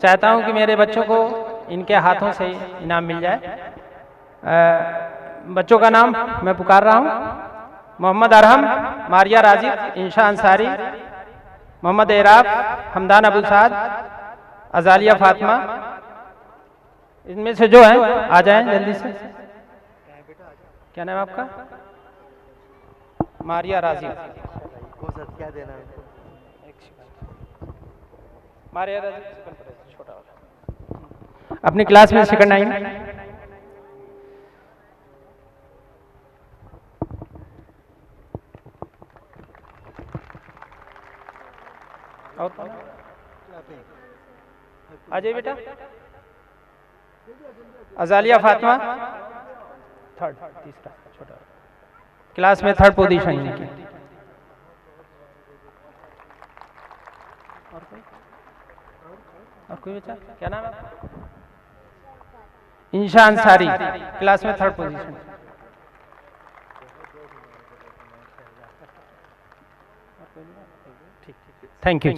चाहता हूं कि मेरे बच्चों को इनके हाथों से इनाम मिल जाए। बच्चों का नाम मैं पुकार रहा हूं। मोहम्मद अरहम, मारिया राजिब, इंशा अंसारी, मोहम्मद एराफ, हमदान अबुल साद, अजालिया फातिमा। इनमें से जो है आ जाएं जल्दी से। क्या नाम है आपका? मारिया राजिब। क्या देना है? मारिया राजिब छोटा वाला, अपनी क्लास में सेकंड आई। और आ जाइए बेटा। अजालिया फातिमा थर्ड, तीसरा छोटा क्लास में थर्ड पोजीशन इनकी। और कोई बच्चा? क्या नाम है? इंशा अंसारी, क्लास में थर्ड पोजीशन। Thank you.